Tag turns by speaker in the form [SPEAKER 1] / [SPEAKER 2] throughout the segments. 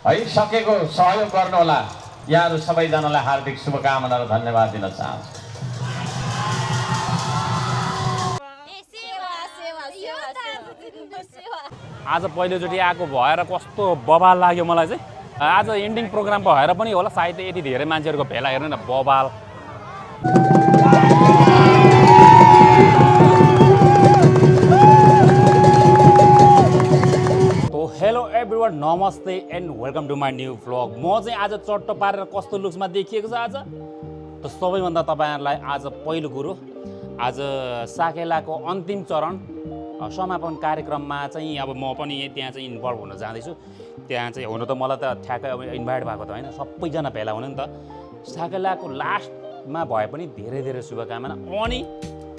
[SPEAKER 1] है सकेको सहयोग गर्नुहोला। यहाँहरू सबैजनालाई हार्दिक शुभकामना र धन्यवाद दिन चाहन्छु।
[SPEAKER 2] आज पहिलोचोटि आएको भएर कस्तो बवाल लाग्यो मलाई चाहिँ। आज एन्डिङ प्रोग्राम भएर पनि होला सायद यति धेरै मान्छेहरूको भेला हेर्नु न बवाल। हेलो एभ्रिवान, नमस्ते and welcome to my new vlog. म चाहिँ आज चट्ट पारेर कस्तो लुक्समा देखिएको छ आज त सबैभन्दा तपाईँहरूलाई आज पहिलो कुरो, आज साकेलाको अन्तिम चरण समापन कार्यक्रममा चाहिँ अब म पनि त्यहाँ चाहिँ इन्भल्भ हुन जाँदैछु। त्यहाँ चाहिँ हुनु त मलाई त ठ्याक्कै अब इन्भाइट भएको त होइन, सबैजना भेला हुनु नि त। साकेलाको लास्टमा भए पनि धेरै धेरै शुभकामना। अनि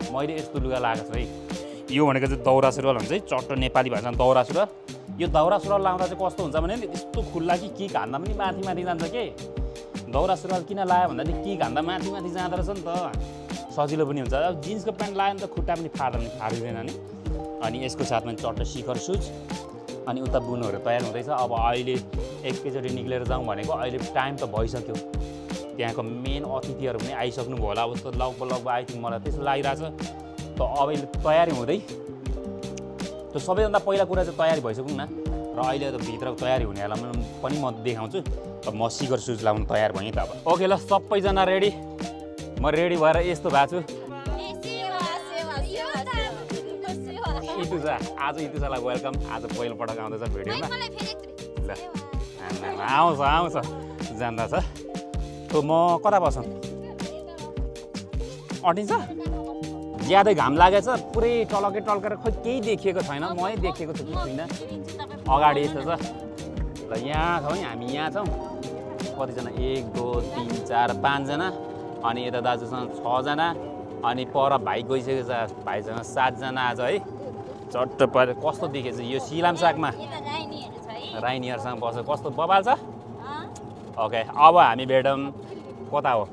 [SPEAKER 2] मैले यस्तो लुगा लगाएको छु है, यो भनेको चाहिँ दौरा सुरुवाल हुन्छ है, चट्ट नेपाली भाषामा दौरा सुरुवाल। यो दौरा सुरुवाल लाउँदा चाहिँ कस्तो हुन्छ भने यस्तो खुल्ला कि किक हान्दा पनि माथि माथि जान्छ के। दौरा सुरुवाल किन लगायो भन्दा चाहिँ किक हान्दा माथि माथि जाँदो रहेछ नि त, सजिलो पनि हुन्छ। अब जिन्सको प्यान्ट लगायो भने त खुट्टा पनि फाट्दैन नि। अनि यसको साथमा चट्ट शिखर सुज, अनि उता बुनहरू तयार हुँदैछ। अब अहिले एकैचोटि निक्लेर जाउँ भनेको, अहिले टाइम त भइसक्यो। त्यहाँको मेन अतिथिहरू पनि आइसक्नुभयो होला, अब जस्तो लगभग आई थिङ्क मलाई त्यस्तो लागिरहेछ। त अब तयारी हुँदै, त्यो सबैभन्दा पहिला कुरा चाहिँ तयारी भइसकौँ न। र अहिले त भित्र तयारी हुनेहरूलाई पनि म देखाउँछु। अब म शिखर सुज लाउनु तयार भएँ त अब। ओके ल, सबैजना रेडी। म रेडी भएर यस्तो भएको छु। इतुसा, आज इतुसालाई वेलकम। आज पहिलोपटक आउँदैछ भिडियोमा। ल आउँछ जान्दा छ। त म कता बसौँ, अटिन्छ? ज्यादै घाम लागेछ, पुरै टल्केर खोइ केही देखिएको छैन। मै देखेको छु कि छुइनँ। अगाडि यस्तो छ। ल यहाँ छौँ है, हामी यहाँ छौँ। कतिजना 1 2 3 4 5 जना, अनि यता दाजुसँग 6 जना, अनि पर भाइ गइसकेको छ, भाइसँग 7 जना आज है। चट्ट पऱ्यो कस्तो देखेछ यो सिलाम सागमा राइनीहरूसँग बसेर कस्तो बवाल छ। ओके, अब हामी भेटौँ कता हो,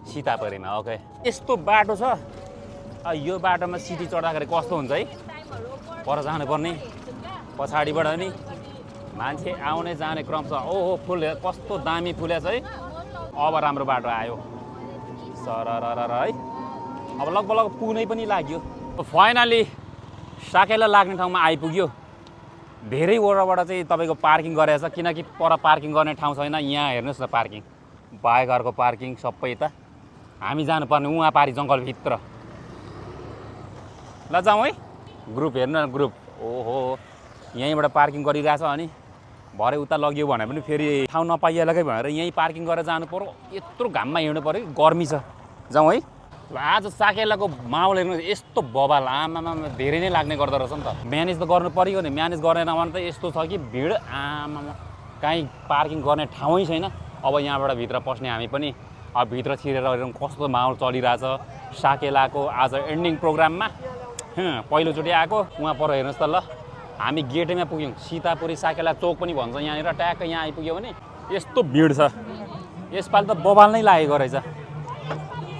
[SPEAKER 2] सीतापुरीमा। ओके, यस्तो बाटो छ। यो बाटोमा सिटी चढ्दाखेरि कस्तो हुन्छ है, पर जानुपर्ने, पछाडिबाट नि मान्छे आउने जाने क्रम छ। ओहो, फुल कस्तो दामी फुलेछ है। अब राम्रो बाटो आयो सरर है। अब लगभग पुग्नै पनि लाग्यो। फाइनली साकेला लाग्ने ठाउँमा आइपुग्यो। धेरै वडाबाट चाहिँ तपाईँको पार्किङ गरेछ, किनकि पर पार्किङ गर्ने ठाउँ छैन। यहाँ हेर्नुहोस् न, पार्किङ बाइकहरूको पार्किङ सबै यता। हामी जानुपर्ने उहाँ पारी जङ्गलभित्र। ल जाउँ है। ग्रुप हेर्नु न, ग्रुप ओहो यहीँबाट पार्किङ गरिरहेछ। अनि भरे उता लग्यो भने पनि फेरि ठाउँ नपाइहालेकै भनेर यहीँ पार्किङ गरेर जानु पर्यो। यत्रो घाममा हिँड्नु पऱ्यो, गर्मी छ। जाउँ है। आज साकेलाको माहौल हेर्नु, यस्तो बवाल आमामा धेरै नै लाग्ने गर्दो रहेछ नि त। म्यानेज त गर्नु पऱ्यो नि, म्यानेज गरेन भने त यस्तो छ कि भिड आमामा, काहीँ पार्किङ गर्ने ठाउँै छैन। अब यहाँबाट भित्र पस्ने हामी पनि अब भित्र छिरेर हेरौँ कस्तो माहौल चलिरहेछ साकेलाको आज एन्डिङ प्रोग्राममा। पहिलोचोटि आएको उहाँ पर हेर्नुहोस् त। ल हामी गेटैमा पुग्यौँ, सीतापुरी साकेला चोक पनि भन्छ यहाँनिर। ट्याक्क यहाँ आइपुग्यो भने यस्तो भिड छ। यसपालि त बवाल नै लागेको रहेछ।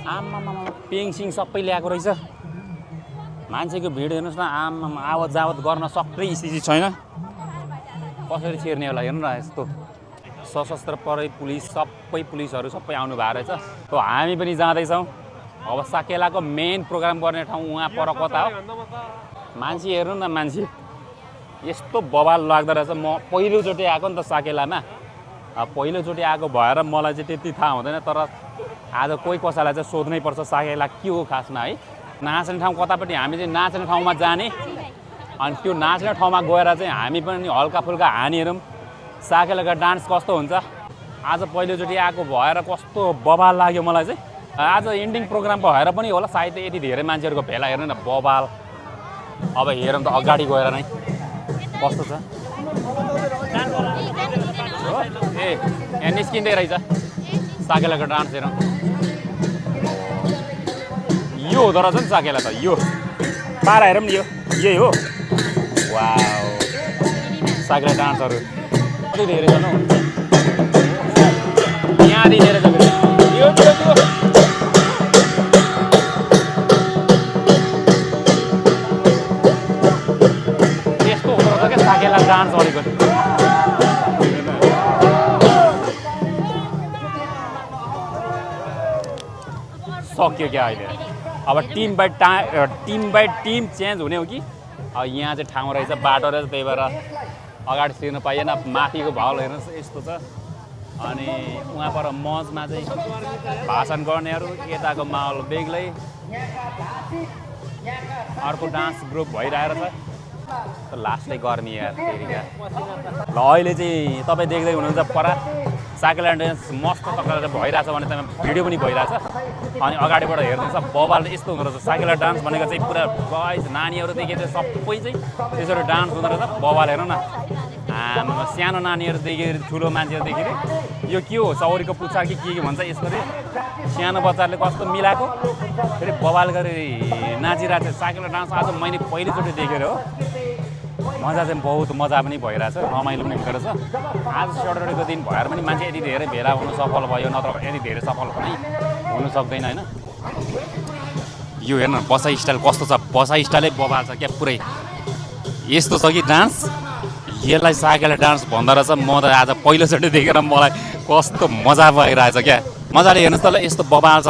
[SPEAKER 2] आमामा पेङसिङ सबै ल्याएको रहेछ। मान्छेको भिड हेर्नुहोस् न, आमामा आवत जावत गर्न सक्ने स्थिति छैन। कसरी छिर्ने होला हेर्नु न। यस्तो सशस्त्र पुलिस, सबै पुलिसहरू सबै आउनु भएको रहेछ। त हामी पनि जाँदैछौँ। अब साकेलाको मेन प्रोग्राम गर्ने ठाउँ उहाँ पर कता हो। मान्छे हेर्नु न, मान्छे यस्तो बवाल लाग्दो रहेछ। म पहिलोचोटि आएको नि त साकेलामा। पहिलोचोटि आएको भएर मलाई चाहिँ त्यति थाहा हुँदैन, तर आज कोही कसैलाई चाहिँ सोध्नै पर्छ साकेला के हो खासमा है। नाच्ने ठाउँ कतापट्टि, हामी चाहिँ नाच्ने ठाउँमा जाने। अनि त्यो नाच्ने ठाउँमा गएर चाहिँ हामी पनि हल्का फुल्का हानिहेरौँ साकेलाको डान्स कस्तो हुन्छ। आज पहिलोचोटि आएको भएर कस्तो बवाल लाग्यो मलाई चाहिँ। आज एन्डिङ प्रोग्राम भएर पनि होला सायद यति धेरै मान्छेहरूको भेला हेर्नु न बवाल। अब हेरौँ त अगाडि गएर नै कस्तो छ। ए यहाँ निस्किँदै रहेछ साकेलाको डान्स हेरौँ। यो हुँदो रहेछ नि साकेला त। यो पारा हेरौँ नि, यो यही हो। वाउ, साकेला डान्सहरू कति धेरै छन् हौ। यहाँदेखि धेरै छ यो त्यस्तो हुँदो रहेछ क्या साकेला डान्स गरेको। सकियो क्या अहिले अब टिम बाई टिम चेन्ज हुने हो कि अब यहाँ चाहिँ ठाउँ रहेछ बाटो रहेछ त्यही भएर अगाडि छिर्नु पाइएन माथिको भाउ हेर्नुहोस् यस्तो छ अनि उहाँ पर मञ्चमा चाहिँ भाषण गर्नेहरू यताको माहौल बेग्लै अर्को डान्स ग्रुप भइरहेको छ लास्टै गर्मी यार फेरिका ल अहिले चाहिँ तपाईँ देख्दै हुनुहुन्छ परा साइकल डान्स मस्त प्रकारले भइरहेछ भने तपाईँ भिडियो पनि भइरहेछ अनि अगाडिबाट हेर्नुहुन्छ बबाल यस्तो हुँदो रहेछ साइकल डान्स भनेको चाहिँ पुरा बयज नानीहरूदेखि चाहिँ सबै चाहिँ त्यसरी डान्स हुँदो रहेछ बबाल हेर्नु न सानो नानीहरूदेखि ठुलो मान्छेहरूदेखि यो के हो चौरीको पुच्छा कि के भन्छ यसरी सानो बच्चाहरूले कस्तो मिलाएको फेरि बबाल गरी नाचिरहेको छ साइकल डान्स आज मैले पहिलोचोटि देखेर हो मजा चाहिँ बहुत मजा पनि भइरहेछ रमाइलो पनि हुँदो रहेछ आज सटरडेको दिन भएर पनि मान्छे यति धेरै भेला हुनु सफल भयो नत्र यति धेरै सफल हुनु सक्दैन होइन यो हेर्न बसाइ स्टाइल कस्तो छ बसाइ स्टाइलै बबाल छ क्या पुरै यस्तो छ कि डान्स यसलाई साइकल डान्स भन्दो रहेछ म त आज पहिलोचोटि देखेर मलाई कस्तो मजा भइरहेछ क्या मजाले हेर्नुहोस् त ल यस्तो बबाल छ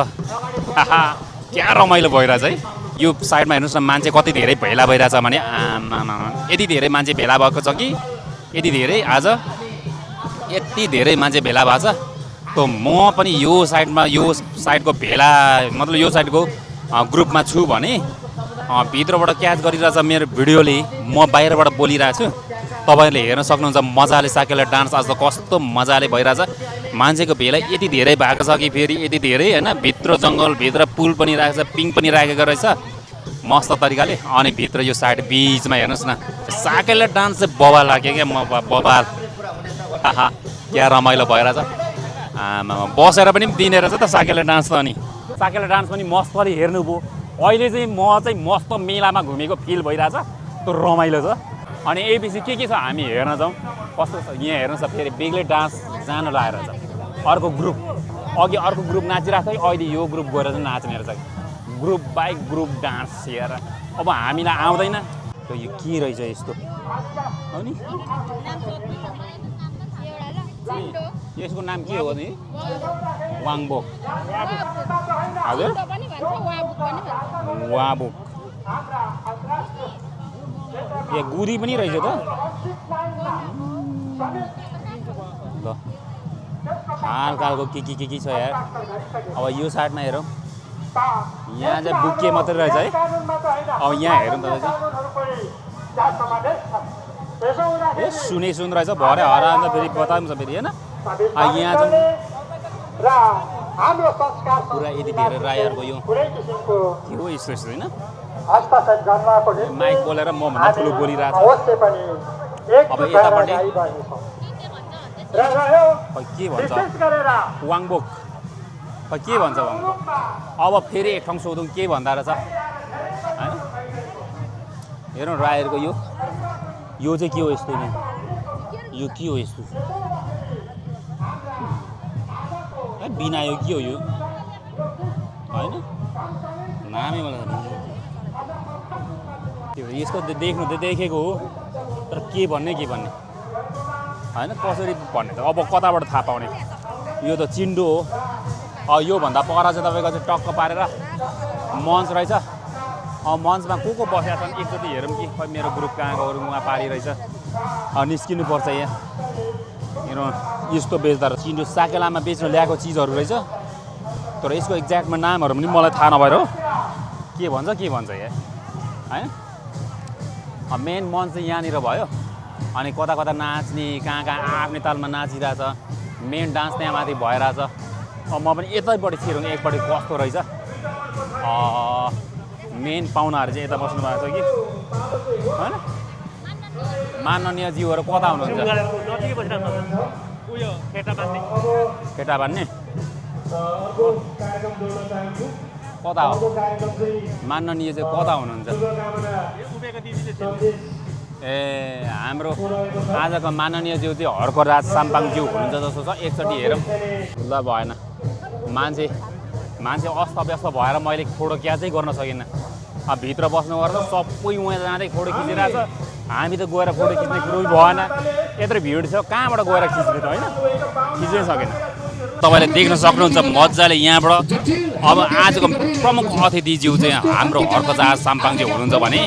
[SPEAKER 2] क्या रमाइलो भइरहेछ है यो साइडमा हेर्नुहोस् न मान्छे कति धेरै भेला भइरहेछ भने यति धेरै मान्छे भेला भएको छ कि यति धेरै आज यति धेरै मान्छे भेला भएको छ त म पनि यो साइडको भेला मतलब यो साइडको ग्रुपमा छु भने भित्रबाट क्याच गरिरहेछ मेरो भिडियोले म बाहिरबाट बोलिरहेको छु तपाईँहरूले हेर्न सक्नुहुन्छ मजाले साइकल डान्स आज त कस्तो मजाले भइरहेछ मान्छेको भेला यति धेरै भएको छ कि फेरि यति धेरै होइन भित्र जङ्गलभित्र पुल पनि राखेको छ पिङ पनि राखेको रहेछ मस्त तरिकाले अनि भित्र यो साइड बिचमा हेर्नुहोस् न साइकल डान्स चाहिँ बबाल लाग्यो क्या म बबाल क्या रमाइलो भइरहेछ बसेर पनि दिने रहेछ त साइकल डान्स त अनि साइकल डान्स पनि मस्तले हेर्नुभयो अहिले चाहिँ म चाहिँ मस्त मेलामा घुमेको फिल भइरहेछ त्यो रमाइलो छ अनि एपिसी के छ हामी हेर्न जाउँ कस्तो छ यहाँ हेर्नुहोस् न फेरि बेग्लै डान्स जानु लागेर छ अर्को ग्रुप अघि अर्को ग्रुप नाचिरहेको थियो अहिले यो ग्रुप गएर चाहिँ नाच्ने रहेछ ग्रुप बाई ग्रुप डान्स हेर अब हामीलाई आउँदैन त यो के रहेछ यस्तो हो नि यसको नाम के हो नि वाङबोक हजुर वाबुक ए गुदी पनि रहेछ त ल हालकालको के छ यार अब यो साइडमा हेरौँ यहाँ चाहिँ बुके मात्रै रहेछ है अब यहाँ हेरौँ त ए सुन रहेछ भरे हराएर फेरि बताउँ छ फेरि होइन यहाँ चाहिँ पुरा यति धेरै राईहरूको यो के हो यस्तो यस्तो होइन माइक बोलेर म भन्दा ठुलो बोलिरहेको छ अब यतापट्टि के भन्छ वाङबोक के भन्छ वाङबोक अब फेरि एक ठाउँ सोधौँ के भन्दा रहेछ होइन हेरौँ राईहरूको यो चाहिँ के हो यस्तो नि यो के हो यस्तो बिना यो के हो यो होइन नामै मलाई यसको देख्नु त देखेको हो तर के भन्ने होइन कसरी भन्ने त अब कताबाट थाहा पाउने यो त चिन्डो हो योभन्दा पर चाहिँ तपाईँको चाहिँ टक्क पारेर मञ्च रहेछ मञ्चमा को बसेका छन् एकचोटि हेरौँ कि खै मेरो ग्रुप कहाँकोहरू उहाँ पारी रहेछ निस्किनुपर्छ यहाँ हेरौँ यस्तो बेच्दा चिन्डो साकेलामा बेच्न ल्याएको चिजहरू रहेछ तर यसको एक्ज्याक्टमा नामहरू पनि मलाई थाहा नभएर हो के भन्छ यहाँ होइन मेन मञ्च चाहिँ यहाँनिर भयो अनि कता कता नाच्ने कहाँ आफ्नै तालमा नाचिरहेछ मेन डान्स त्यहाँ माथि भइरहेछ म पनि यतैपट्टि छिरौँ एकपट्टि कस्तो रहेछ मेन पाहुनाहरू चाहिँ यता बस्नु भएको छ कि होइन माननीय जीवहरू कता हुनुहुन्छ केटा बान्ने कता हो माननीय चाहिँ कता हुनुहुन्छ ए हाम्रो आजको माननीय ज्यू चाहिँ हर्कराज साम्पाङ ज्यू हुनुहुन्छ जस्तो छ एकचोटि हेरौँ ल भएन मान्छे अस्तव्यस्त भएर मैले फोटो क्याचै गर्न सकिनँ भित्र बस्नु गर्दा सबै उहाँ जाँदै फोटो खिचिरहेको छ हामी त गएर फोटो खिच्ने कुरो भएन यत्रो भिड छ कहाँबाट गएर खिच्ने त होइन खिच्नै सकेन तपाईँले देख्न सक्नुहुन्छ मजाले यहाँबाट। अब आजको प्रमुख अतिथिज्यू चाहिँ हाम्रो हर्कजहाज साम्पाङज्यू हुनुहुन्छ भने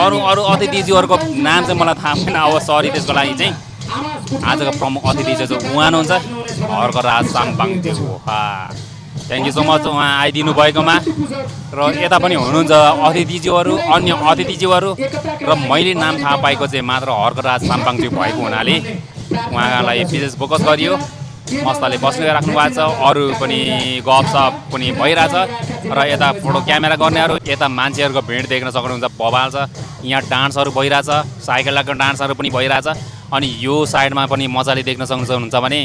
[SPEAKER 2] अरू अरू अतिथिज्यूहरूको नाम चाहिँ मलाई थाहा छैन। अब सरी त्यसको लागि चाहिँ आजको प्रमुख अतिथि चाहिँ उहाँ हुनुहुन्छ Harkaraj साम्पाङज्यू। Thank you so much उहाँ आइदिनु भएकोमा। र यता पनि हुनुहुन्छ अतिथिज्यूहरू, अन्य अतिथिज्यूहरू, र मैले नाम थाहा पाएको चाहिँ मात्र हर्कराज साम्पाङज्यू भएको हुनाले उहाँलाई विशेष फोकस गरियो। मस्तले बस्नु राख्नु भएको छ। अरू पनि गफसप पनि भइरहेछ र यता फोटो क्यामेरा गर्नेहरू, यता मान्छेहरूको भिड देख्न सक्नुहुन्छ बबाल छ। यहाँ डान्सहरू भइरहेछ, साइकलको डान्सहरू पनि भइरहेछ। अनि यो साइडमा पनि मजाले देख्न सक्नुहुन्छ भने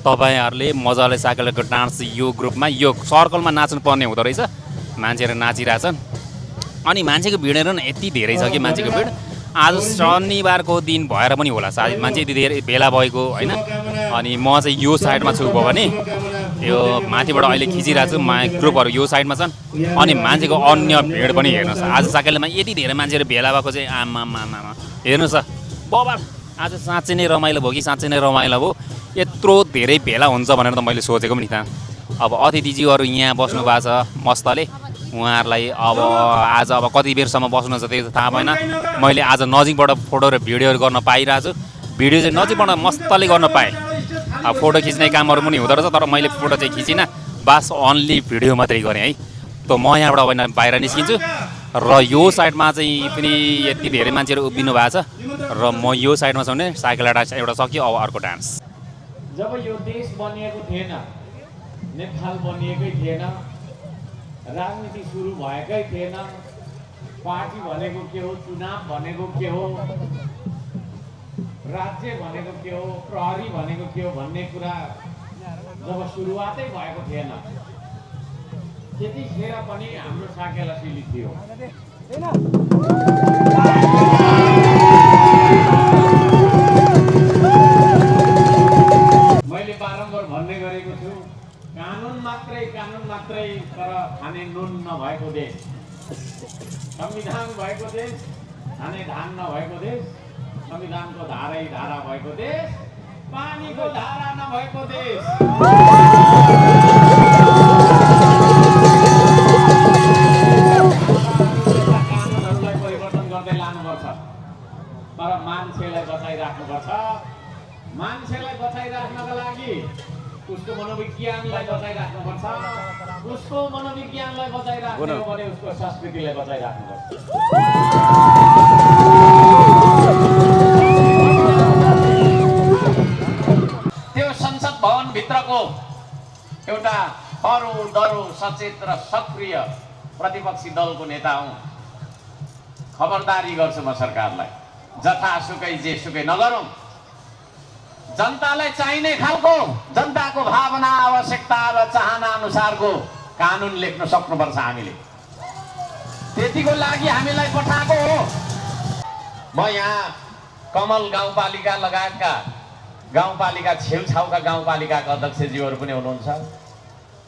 [SPEAKER 2] तपाईँहरूले मजाले साइकलको डान्स यो ग्रुपमा यो सर्कलमा नाच्नुपर्ने हुँदो रहेछ। मान्छेहरू नाचिरहेछन् अनि मान्छेको भिडहरू यति धेरै छ कि मान्छेको भिड आज शनिबारको दिन भएर पनि होला सायद मान्छे यति धेरै भेला भएको होइन। अनि म चाहिँ यो साइडमा छु भने यो माथिबाट अहिले खिचिरहेको छु। ग्रुपहरू यो साइडमा छन् अनि मान्छेको अन्य भिड पनि हेर्नुहोस्। आज साइकलमा यति धेरै मान्छेहरू भेला भएको चाहिँ आमा हेर्नुहोस् बबाल। आज साँच्चै नै रमाइलो भयो कि साँच्चै नै रमाइलो भयो। यत्रो धेरै भेला हुन्छ भनेर त मैले सोचेको पनि थिएँ। अब अतिथिज्यूहरू यहाँ बस्नु भएको छ मस्तले। उहाँहरूलाई आज कति बेरसम्म बस्नुहुन्छ त्यो थाहा भएन। मैले आज नजिकबाट फोटो र भिडियोहरू गर्न पाइरहेको छु। भिडियो चाहिँ नजिकबाट मस्तले गर्न पाएँ। अब फोटो खिच्ने कामहरू पनि हुँदो रहेछ तर मैले फोटो चाहिँ खिचिनँ, बास अन्ली भिडियो मात्रै गरेँ है। त म यहाँबाट अब बाहिर निस्किन्छु र यो साइडमा चाहिँ पनि यति धेरै मान्छेहरू उभिनु भएको छ र म यो साइडमा छु भने साइकल डान्स एउटा सक्यो। अब अर्को डान्स।
[SPEAKER 1] जब यो देश बनिएको थिएन, नेपाल बनिएकै थिएन, राजनीति सुरु भएकै थिएन, पार्टी भनेको के हो, चुनाव भनेको के हो, राज्य भनेको के हो, प्रहरी भनेको के हो भन्ने कुरा जब सुरुवातै भएको थिएन त्यतिखेर पनि हाम्रो साकेलासिली थियो। मैले बारम्बार भन्ने गरेको छु कानुन मात्रै तर खाने नुन नभएको देश, संविधान भएको देश, खाने धान नभएको देश, संविधानको धारै धारा भएको देश, पानीको धारा नभएको देश। कानुनहरूलाई परिवर्तन गर्दै लानुपर्छ तर मान्छेलाई बचाइराख्नुपर्छ। मान्छेलाई बचाइराख्नका लागि उसको मनोविज्ञानलाई बचाइराख्नुपर्छ। उसको मनोविज्ञानलाई बचाइराख्नु भने उसको संस्कृतिलाई बचाइराख्नुपर्छ। त्यो संसद भवनभित्रको एउटा खरो डरो सचेत र सक्रिय प्रतिपक्षी दलको नेता हुँ। खबरदारी गर्छु म सरकारलाई, जतासुकै जेसुकै नगरौँ। जनतालाई चाहिने खालको, जनताको भावना आवश्यकता र चाहना अनुसारको कानुन लेख्न सक्नुपर्छ हामीले। त्यतिको लागि हामीलाई पठाएको हो। म यहाँ कमल गाउँपालिका लगायतका गाउँपालिका छेउछाउका गाउँपालिकाका अध्यक्षज्यूहरू पनि हुनुहुन्छ।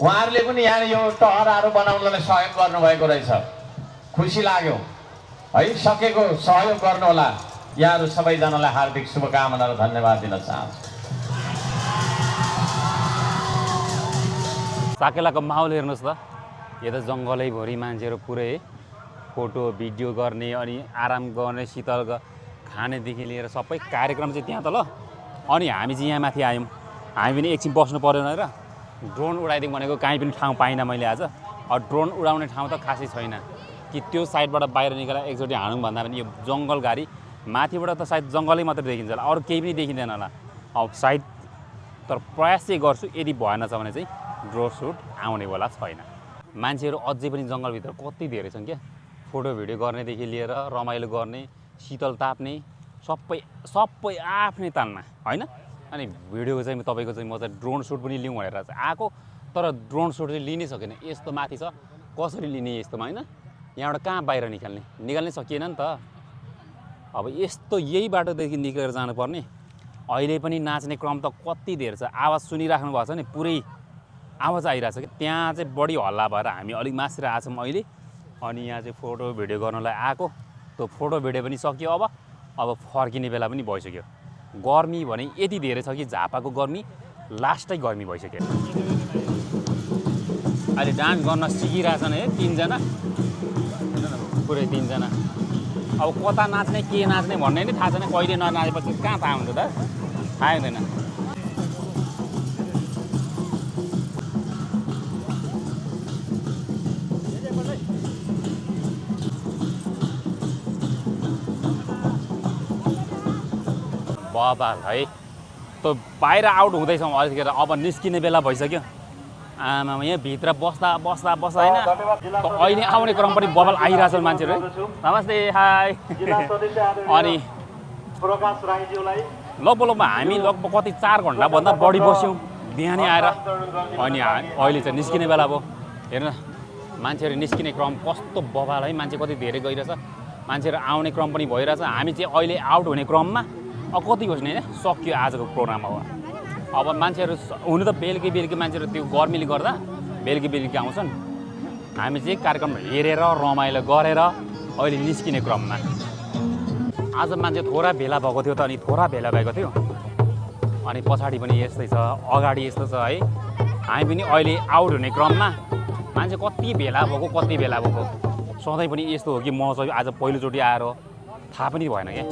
[SPEAKER 1] उहाँहरूले पनि यहाँ यो टहराहरू बनाउनलाई सहयोग गर्नुभएको रहेछ, खुसी लाग्यो है। सकेको सहयोग गर्नुहोला। यहाँहरू सबैजनालाई हार्दिक शुभकामना र धन्यवाद दिन चाहन्छु।
[SPEAKER 2] साकेलाको माहौल हेर्नुहोस् त, यो त जङ्गलैभरि मान्छेहरू पुरै फोटो भिडियो गर्ने अनि आराम गर्ने, शीतल खानेदेखि लिएर सबै कार्यक्रम चाहिँ त्यहाँ त ल। अनि हामी चाहिँ यहाँ माथि आयौँ। हामी पनि एकछिन बस्नु पऱ्यो भनेर ड्रोन उडाइदिउँ भनेको कहीँ पनि ठाउँ पाइनँ मैले आज। ड्रोन उडाउने ठाउँ त खासै छैन कि त्यो साइडबाट बाहिर निकालेर एकचोटि हानौँ भन्दा पनि यो जङ्गल घारी माथिबाट त सायद जङ्गलै मात्रै देखिन्छ होला, अरू केही पनि देखिँदैन होला। अब सायद तर प्रयास चाहिँ गर्छु, यदि भएन छ भने चाहिँ ड्रोन सुट आउने बेला छैन। मान्छेहरू अझै पनि जङ्गलभित्र कति धेरै छन् क्या, फोटो भिडियो गर्नेदेखि लिएर रमाइलो गर्ने, शीतल ताप्ने, सबै आफ्नै तानमा होइन। अनि भिडियो चाहिँ तपाईँको चाहिँ म चाहिँ ड्रोन सुट पनि लिउँ भनेर आएको, तर ड्रोन सुट चाहिँ लिनै सकेन। यस्तो माथि छ, कसरी लिने यस्तोमा होइन। यहाँबाट कहाँ बाहिर निकाल्नै सकिएन नि त। अब यस्तो यही बाटोदेखि निक्लेर जानुपर्ने। अहिले पनि नाच्ने क्रम त कति धेरै छ, आवाज सुनिराख्नु भएको छ नि, पुरै आवाज आइरहेछ कि। त्यहाँ चाहिँ बढी हल्ला भएर हामी अलिक मासेर आएको छौँ अहिले। अनि यहाँ चाहिँ फोटो भिडियो गर्नलाई आएको, त्यो फोटो भिडियो पनि सकियो। अब फर्किने बेला पनि भइसक्यो। गर्मी भने यति धेरै छ कि झापाको गर्मी लास्टै गर्मी भइसक्यो अहिले डान्स गर्न सिकिरहेछन् है 3 जना पुरै 3 जना अब कता नाच्ने के नाच्ने भन्ने नि थाहा छैन कहिले ननाचेपछि कहाँ थाहा हुन्छ त थाहा हुँदैन बबाल है त बाहिर आउट हुँदैछौँ अलिकति अब निस्किने बेला भइसक्यो आमा यहाँ भित्र बस्दा होइन त अहिले आउने क्रम पनि बबाल आइरहेछ मान्छेहरू है नमस्ते हाई अनि लगभग हामी लगभग कति 4 घन्टाभन्दा बढी बस्यौँ बिहानै आएर अनि अहिले चाहिँ निस्किने बेला भयो हेर्नु मान्छेहरू निस्किने क्रम कस्तो बबाल है मान्छे कति धेरै गइरहेछ मान्छेहरू आउने क्रम पनि भइरहेछ हामी चाहिँ अहिले आउट हुने क्रममा कति बज्ने होइन सकियो आजको प्रोग्राम अब मान्छेहरू हुनु त बेलुकी मान्छेहरू त्यो गर्मीले गर्दा बेलुकी आउँछन् हामी चाहिँ कार्यक्रम हेरेर रमाइलो गरेर अहिले निस्किने क्रममा आज मान्छे थोरा भेला भएको थियो त अनि थोरा भेला भएको थियो अनि पछाडि पनि यस्तै छ अगाडि यस्तो छ है हामी पनि अहिले आउट हुने क्रममा मान्छे कति भेला भएको सधैँ पनि यस्तो हो कि म चाहिँ आज पहिलोचोटि आएर थाहा पनि भएन क्या